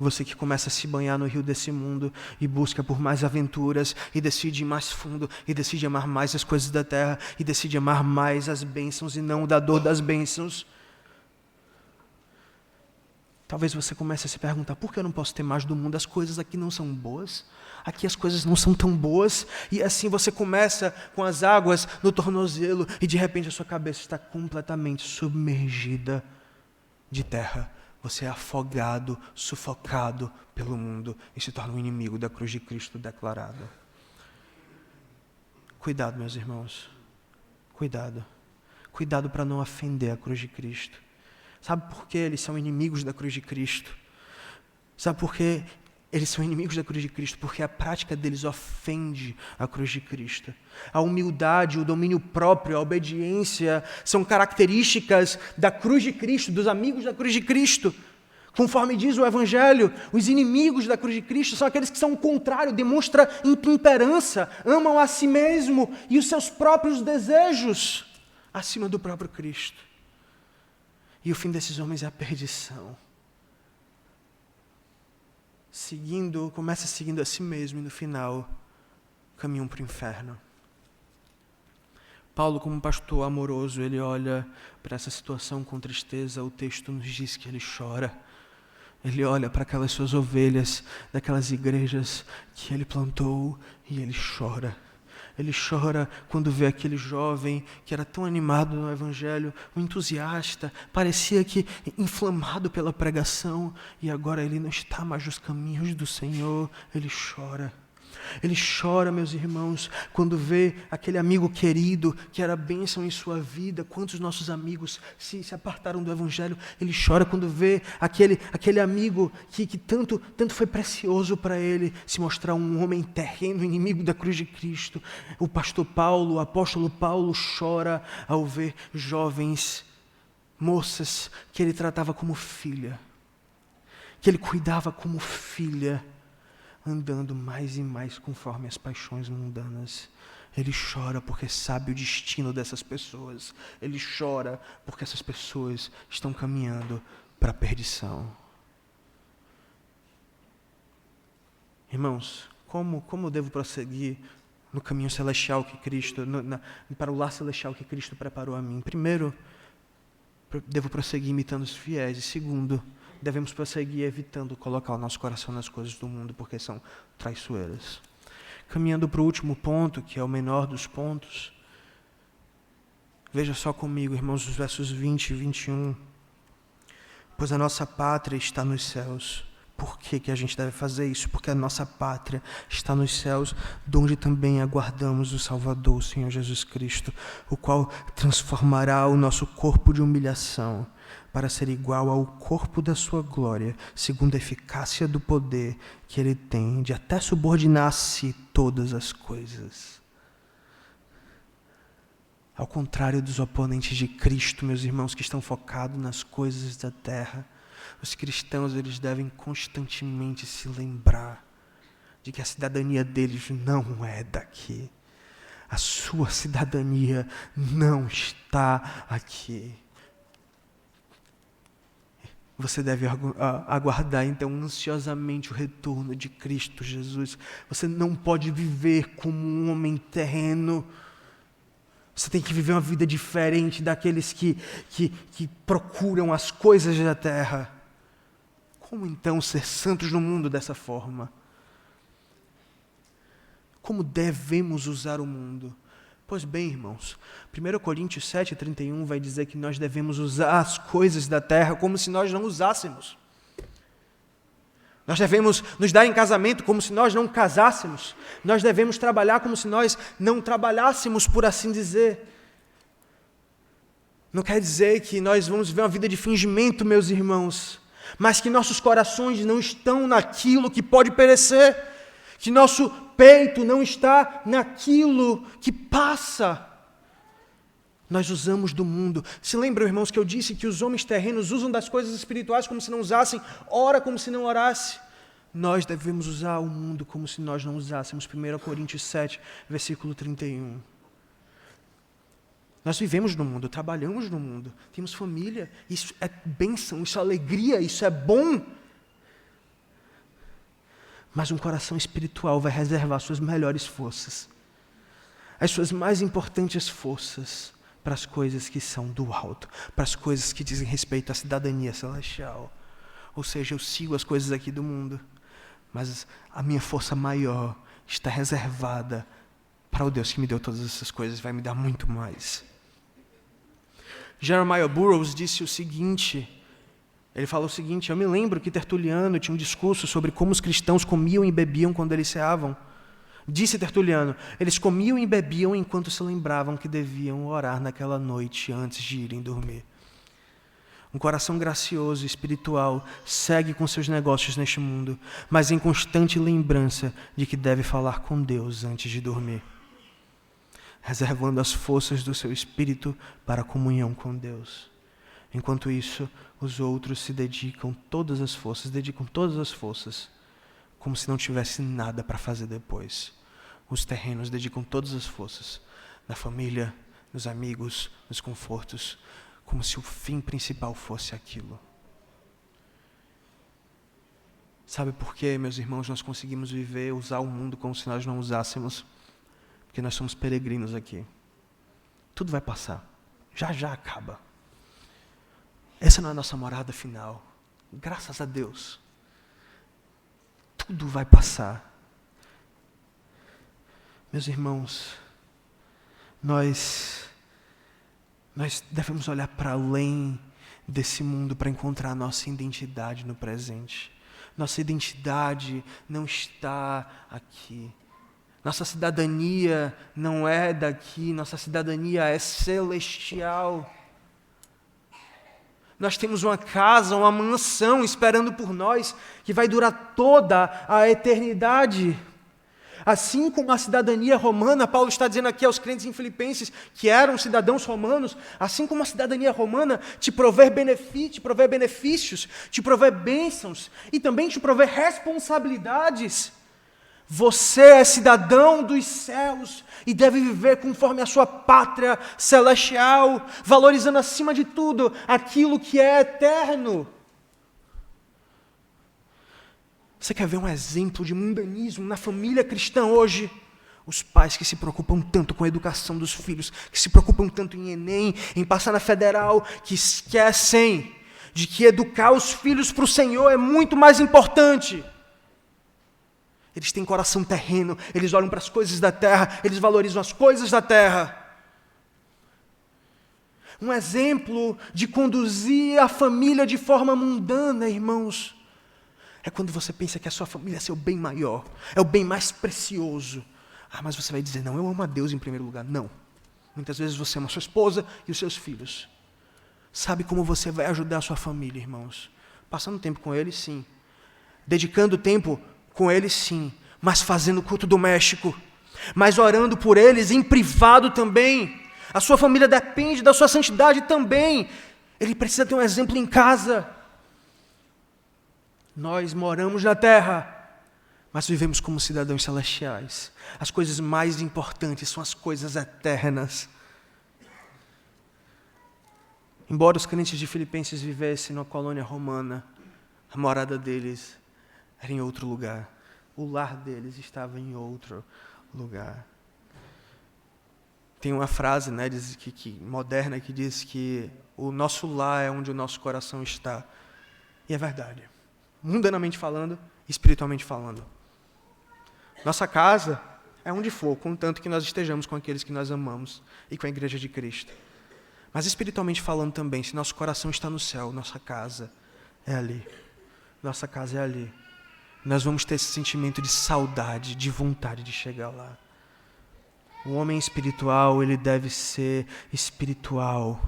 A: Você que começa a se banhar no rio desse mundo e busca por mais aventuras e decide ir mais fundo e decide amar mais as coisas da terra e decide amar mais as bênçãos e não o dador das bênçãos. Talvez você comece a se perguntar, por que eu não posso ter mais do mundo? As coisas aqui não são boas. Aqui as coisas não são tão boas. E assim você começa com as águas no tornozelo e de repente a sua cabeça está completamente submergida de terra. Você é afogado, sufocado pelo mundo e se torna um inimigo da cruz de Cristo declarado. Cuidado, meus irmãos. Cuidado. Cuidado para não ofender a cruz de Cristo. Sabe por que eles são inimigos da cruz de Cristo? Sabe por que eles são inimigos da cruz de Cristo? Porque a prática deles ofende a cruz de Cristo. A humildade, o domínio próprio, a obediência são características da cruz de Cristo, dos amigos da cruz de Cristo. Conforme diz o Evangelho, os inimigos da cruz de Cristo são aqueles que são o contrário, demonstram intemperança, amam a si mesmo e os seus próprios desejos acima do próprio Cristo. E o fim desses homens é a perdição. Começa seguindo a si mesmo e no final caminham para o inferno. Paulo, como um pastor amoroso, ele olha para essa situação com tristeza. O texto nos diz que ele chora. Ele olha para aquelas suas ovelhas, daquelas igrejas que ele plantou e ele chora. Ele chora quando vê aquele jovem que era tão animado no Evangelho, um entusiasta, parecia que inflamado pela pregação, e agora ele não está mais nos caminhos do Senhor. Ele chora. Ele chora, meus irmãos, quando vê aquele amigo querido que era bênção em sua vida. Quantos nossos amigos se apartaram do Evangelho? Ele chora quando vê aquele amigo que tanto foi precioso para ele se mostrar um homem terreno, inimigo da cruz de Cristo. O pastor Paulo, o apóstolo Paulo chora ao ver jovens, moças que ele tratava como filha, que ele cuidava como filha, andando mais e mais conforme as paixões mundanas. Ele chora porque sabe o destino dessas pessoas. Ele chora porque essas pessoas estão caminhando para a perdição. Irmãos, como eu devo prosseguir no caminho celestial que Cristo, para o lar celestial que Cristo preparou a mim? Primeiro, devo prosseguir imitando os fiéis. E segundo, devemos prosseguir evitando colocar o nosso coração nas coisas do mundo, porque são traiçoeiras. Caminhando para o último ponto, que é o menor dos pontos. Veja só comigo, irmãos, os versos 20 e 21. Pois a nossa pátria está nos céus. Por que a gente deve fazer isso? Porque a nossa pátria está nos céus, de onde também aguardamos o Salvador, o Senhor Jesus Cristo, o qual transformará o nosso corpo de humilhação para ser igual ao corpo da sua glória, segundo a eficácia do poder que ele tem de até subordinar a si todas as coisas. Ao contrário dos oponentes de Cristo, meus irmãos, que estão focados nas coisas da terra, os cristãos, eles devem constantemente se lembrar de que a cidadania deles não é daqui. A sua cidadania não está aqui. Você deve aguardar, então, ansiosamente o retorno de Cristo Jesus. Você não pode viver como um homem terreno. Você tem que viver uma vida diferente daqueles que procuram as coisas da terra. Como, então, ser santos no mundo dessa forma? Como devemos usar o mundo? Pois bem, irmãos, 1 Coríntios 7:31 vai dizer que nós devemos usar as coisas da terra como se nós não usássemos. Nós devemos nos dar em casamento como se nós não casássemos. Nós devemos trabalhar como se nós não trabalhássemos, por assim dizer. Não quer dizer que nós vamos viver uma vida de fingimento, meus irmãos, mas que nossos corações não estão naquilo que pode perecer, que nosso peito não está naquilo que passa. Nós usamos do mundo. Se lembram, irmãos, que eu disse que os homens terrenos usam das coisas espirituais como se não usassem, ora como se não orasse? Nós devemos usar o mundo como se nós não usássemos. 1 Coríntios 7, versículo 31. Nós vivemos no mundo, trabalhamos no mundo, temos família, isso é bênção, isso é alegria, isso é bom. Mas um coração espiritual vai reservar suas melhores forças, as suas mais importantes forças, para as coisas que são do alto, para as coisas que dizem respeito à cidadania celestial. Ou seja, eu sigo as coisas aqui do mundo, mas a minha força maior está reservada para o Deus que me deu todas essas coisas, vai me dar muito mais. Jeremiah Burroughs disse o seguinte, ele falou o seguinte: eu me lembro que Tertuliano tinha um discurso sobre como os cristãos comiam e bebiam quando eles ceavam. Disse Tertuliano, eles comiam e bebiam enquanto se lembravam que deviam orar naquela noite antes de irem dormir. Um coração gracioso e espiritual segue com seus negócios neste mundo, mas em constante lembrança de que deve falar com Deus antes de dormir, reservando as forças do seu espírito para a comunhão com Deus. Enquanto isso, os outros se dedicam todas as forças, como se não tivesse nada para fazer depois. Os terrenos dedicam todas as forças, na família, nos amigos, nos confortos, como se o fim principal fosse aquilo. Sabe por quê, meus irmãos, nós conseguimos viver, usar o mundo como se nós não usássemos? Porque nós somos peregrinos aqui. Tudo vai passar. Já já acaba. Essa não é a nossa morada final. Graças a Deus. Tudo vai passar. Meus irmãos, nós devemos olhar para além desse mundo para encontrar a nossa identidade no presente. Nossa identidade não está aqui. Nossa cidadania não é daqui, nossa cidadania é celestial. Nós temos uma casa, uma mansão esperando por nós, que vai durar toda a eternidade. Assim como a cidadania romana, Paulo está dizendo aqui aos crentes em Filipenses, que eram cidadãos romanos, assim como a cidadania romana te provê benefícios, te provê bênçãos e também te provê responsabilidades. Você é cidadão dos céus e deve viver conforme a sua pátria celestial, valorizando acima de tudo aquilo que é eterno. Você quer ver um exemplo de mundanismo na família cristã hoje? Os pais que se preocupam tanto com a educação dos filhos, que se preocupam tanto em Enem, em passar na federal, que esquecem de que educar os filhos para o Senhor é muito mais importante. Eles têm coração terreno, eles olham para as coisas da terra, eles valorizam as coisas da terra. Um exemplo de conduzir a família de forma mundana, irmãos, é quando você pensa que a sua família é seu bem maior, é o bem mais precioso. Mas você vai dizer, não, eu amo a Deus em primeiro lugar. Não. Muitas vezes você ama a sua esposa e os seus filhos. Sabe como você vai ajudar a sua família, irmãos? Passando tempo com eles, sim. Dedicando tempo com eles, sim. Mas fazendo culto doméstico. Mas orando por eles em privado também. A sua família depende da sua santidade também. Ele precisa ter um exemplo em casa. Nós moramos na terra, mas vivemos como cidadãos celestiais. As coisas mais importantes são as coisas eternas. Embora os crentes de Filipenses vivessem numa colônia romana, a morada deles era em outro lugar. O lar deles estava em outro lugar. Tem uma frase, moderna que diz que o nosso lar é onde o nosso coração está. E é verdade. Mundanamente falando, espiritualmente falando. Nossa casa é onde for, contanto que nós estejamos com aqueles que nós amamos e com a igreja de Cristo. Mas espiritualmente falando também, se nosso coração está no céu, nossa casa é ali. Nossa casa é ali. Nós vamos ter esse sentimento de saudade, de vontade de chegar lá. O homem espiritual, ele deve ser espiritual,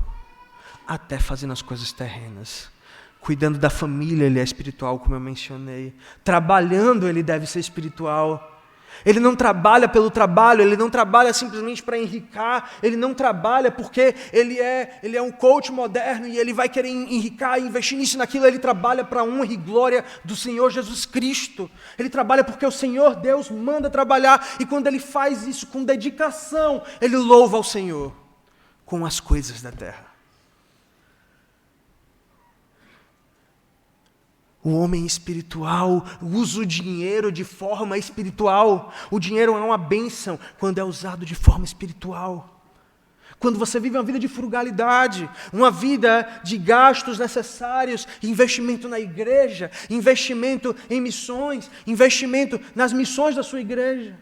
A: até fazendo as coisas terrenas. Cuidando da família, ele é espiritual, como eu mencionei. Trabalhando, ele deve ser espiritual. Ele não trabalha pelo trabalho, ele não trabalha simplesmente para enricar, ele não trabalha porque ele é um coach moderno e ele vai querer enricar, investir nisso e naquilo. Ele trabalha para a honra e glória do Senhor Jesus Cristo. Ele trabalha porque o Senhor Deus manda trabalhar, e quando ele faz isso com dedicação, ele louva ao Senhor com as coisas da terra. O homem espiritual usa o dinheiro de forma espiritual. O dinheiro é uma bênção quando é usado de forma espiritual. Quando você vive uma vida de frugalidade, uma vida de gastos necessários, investimento na igreja, investimento em missões, investimento nas missões da sua igreja,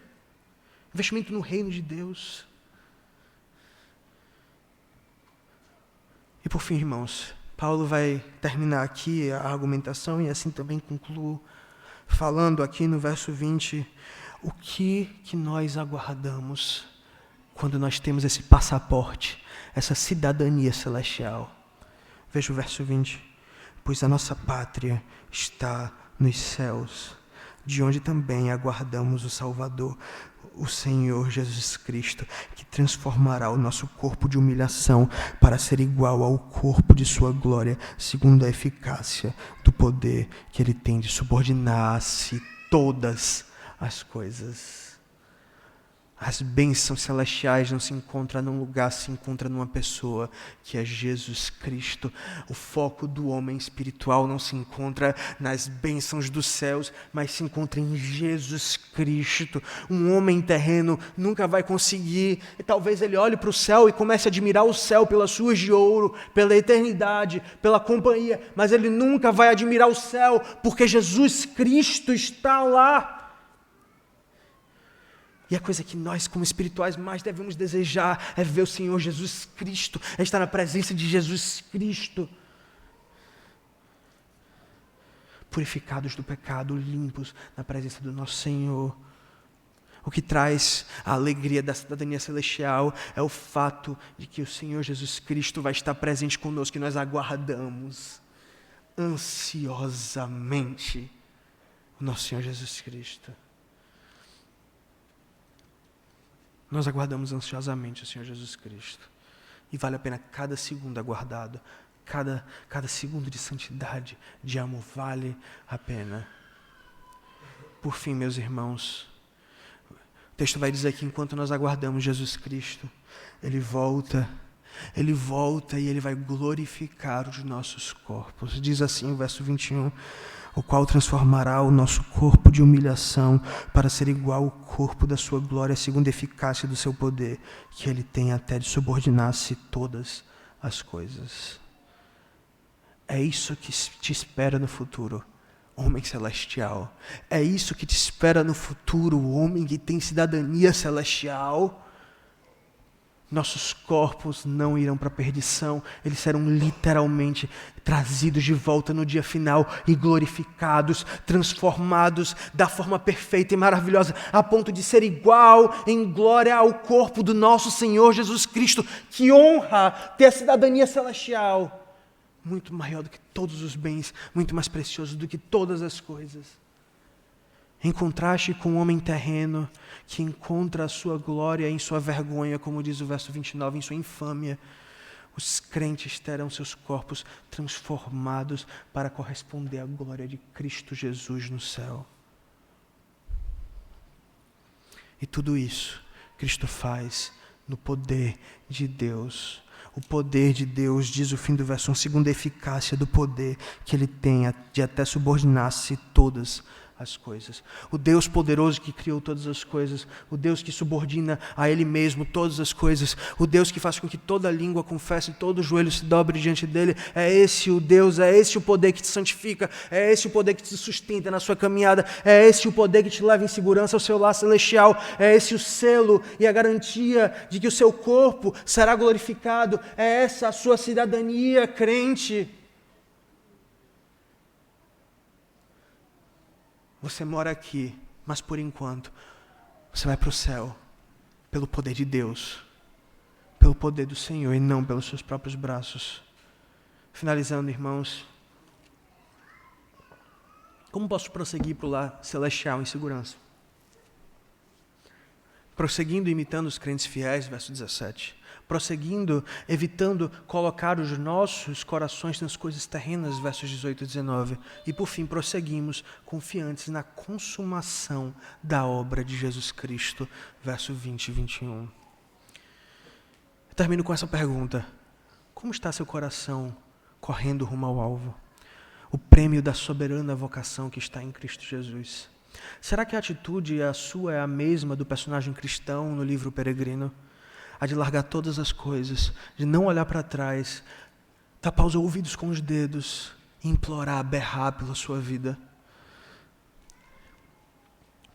A: investimento no reino de Deus. E por fim, irmãos, Paulo vai terminar aqui a argumentação e assim também concluo, falando aqui no verso 20, o que nós aguardamos quando nós temos esse passaporte, essa cidadania celestial. Veja o verso 20. Pois a nossa pátria está nos céus, de onde também aguardamos o Salvador, o Senhor Jesus Cristo, que transformará o nosso corpo de humilhação para ser igual ao corpo de sua glória, segundo a eficácia do poder que ele tem de subordinar-se todas as coisas. As bênçãos celestiais não se encontram num lugar, se encontram numa pessoa, que é Jesus Cristo. O foco do homem espiritual não se encontra nas bênçãos dos céus, mas se encontra em Jesus Cristo. Um homem terreno nunca vai conseguir, e talvez ele olhe para o céu e comece a admirar o céu pelas ruas de ouro, pela eternidade, pela companhia, mas ele nunca vai admirar o céu, porque Jesus Cristo está lá. E a coisa que nós, como espirituais, mais devemos desejar é ver o Senhor Jesus Cristo, é estar na presença de Jesus Cristo. Purificados do pecado, limpos na presença do nosso Senhor. O que traz a alegria da cidadania celestial é o fato de que o Senhor Jesus Cristo vai estar presente conosco, e nós aguardamos ansiosamente o nosso Senhor Jesus Cristo. Nós aguardamos ansiosamente o Senhor Jesus Cristo. E vale a pena cada segundo aguardado. Cada segundo de santidade, de amor, vale a pena. Por fim, meus irmãos, o texto vai dizer que enquanto nós aguardamos Jesus Cristo, Ele volta e Ele vai glorificar os nossos corpos. Diz assim o verso 21, o qual transformará o nosso corpo de humilhação para ser igual ao corpo da sua glória, segundo a eficácia do seu poder, que ele tem até de subordinar-se todas as coisas. É isso que te espera no futuro, homem celestial. É isso que te espera no futuro, homem que tem cidadania celestial. Nossos corpos não irão para a perdição, eles serão literalmente trazidos de volta no dia final e glorificados, transformados da forma perfeita e maravilhosa, a ponto de ser igual em glória ao corpo do nosso Senhor Jesus Cristo. Que honra ter a cidadania celestial, muito maior do que todos os bens, muito mais precioso do que todas as coisas. Em contraste com o homem terreno, que encontra a sua glória em sua vergonha, como diz o verso 29, em sua infâmia, os crentes terão seus corpos transformados para corresponder à glória de Cristo Jesus no céu. E tudo isso Cristo faz no poder de Deus. O poder de Deus, diz o fim do verso 1, segundo a eficácia do poder que Ele tem de até subordinar-se todas as coisas. O Deus poderoso que criou todas as coisas, o Deus que subordina a Ele mesmo todas as coisas, o Deus que faz com que toda língua confesse, todo joelho se dobre diante dEle, é esse o Deus, é esse o poder que te santifica, é esse o poder que te sustenta na sua caminhada, é esse o poder que te leva em segurança ao seu lar celestial, é esse o selo e a garantia de que o seu corpo será glorificado, é essa a sua cidadania, crente. Você mora aqui, mas por enquanto, você vai para o céu pelo poder de Deus, pelo poder do Senhor e não pelos seus próprios braços. Finalizando, irmãos, como posso prosseguir para o lar celestial em segurança? Prosseguindo imitando os crentes fiéis, verso 17. Prosseguindo, evitando colocar os nossos corações nas coisas terrenas, versos 18 e 19. E por fim, prosseguimos confiantes na consumação da obra de Jesus Cristo, verso 20 e 21. Eu termino com essa pergunta. Como está seu coração correndo rumo ao alvo? O prêmio da soberana vocação que está em Cristo Jesus. Será que a atitude a sua é a mesma do personagem cristão no livro Peregrino? a de largar todas as coisas, de não olhar para trás, tapar os ouvidos com os dedos, e implorar, berrar pela sua vida.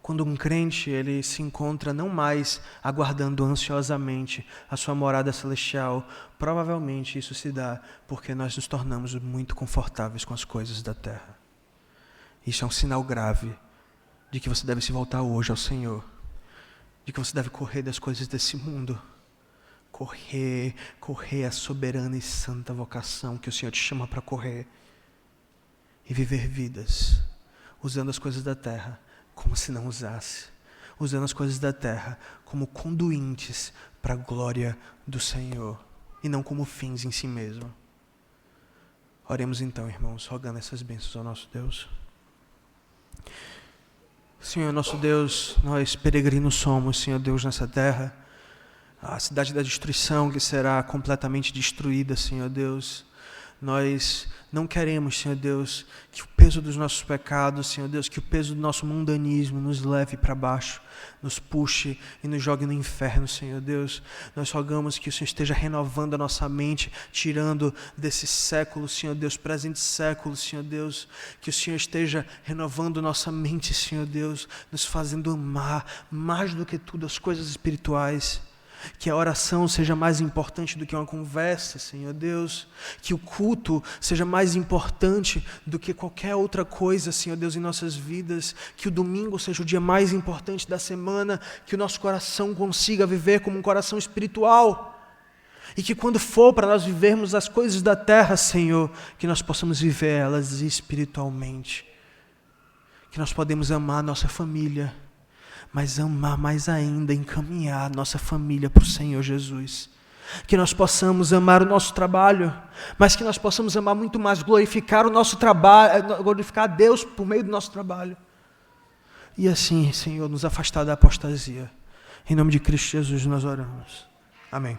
A: Quando um crente ele se encontra não mais aguardando ansiosamente a sua morada celestial, provavelmente isso se dá porque nós nos tornamos muito confortáveis com as coisas da terra. Isso é um sinal grave de que você deve se voltar hoje ao Senhor, de que você deve correr das coisas desse mundo, correr a soberana e santa vocação que o Senhor te chama para correr e viver vidas usando as coisas da terra como se não usasse, usando as coisas da terra como conduintes para a glória do Senhor e não como fins em si mesmo. Oremos então, irmãos, rogando essas bênçãos ao nosso Deus. Senhor, nosso Deus, nós peregrinos somos, Senhor Deus, nessa terra, a cidade da destruição que será completamente destruída, Senhor Deus. Nós não queremos, Senhor Deus, que o peso dos nossos pecados, Senhor Deus, que o peso do nosso mundanismo nos leve para baixo, nos puxe e nos jogue no inferno, Senhor Deus. Nós rogamos que o Senhor esteja renovando a nossa mente, tirando desse século, Senhor Deus, presente século, Senhor Deus, que o Senhor esteja renovando nossa mente, Senhor Deus, nos fazendo amar mais do que tudo as coisas espirituais. Que a oração seja mais importante do que uma conversa, Senhor Deus. Que o culto seja mais importante do que qualquer outra coisa, Senhor Deus, em nossas vidas. Que o domingo seja o dia mais importante da semana. Que o nosso coração consiga viver como um coração espiritual. E que quando for para nós vivermos as coisas da terra, Senhor, que nós possamos viver elas espiritualmente. Que nós podemos amar a nossa família, mas amar mais ainda, encaminhar nossa família para o Senhor Jesus. Que nós possamos amar o nosso trabalho, mas que nós possamos amar muito mais, glorificar o nosso trabalho, glorificar a Deus por meio do nosso trabalho. E assim, Senhor, nos afastar da apostasia. Em nome de Cristo Jesus nós oramos. Amém.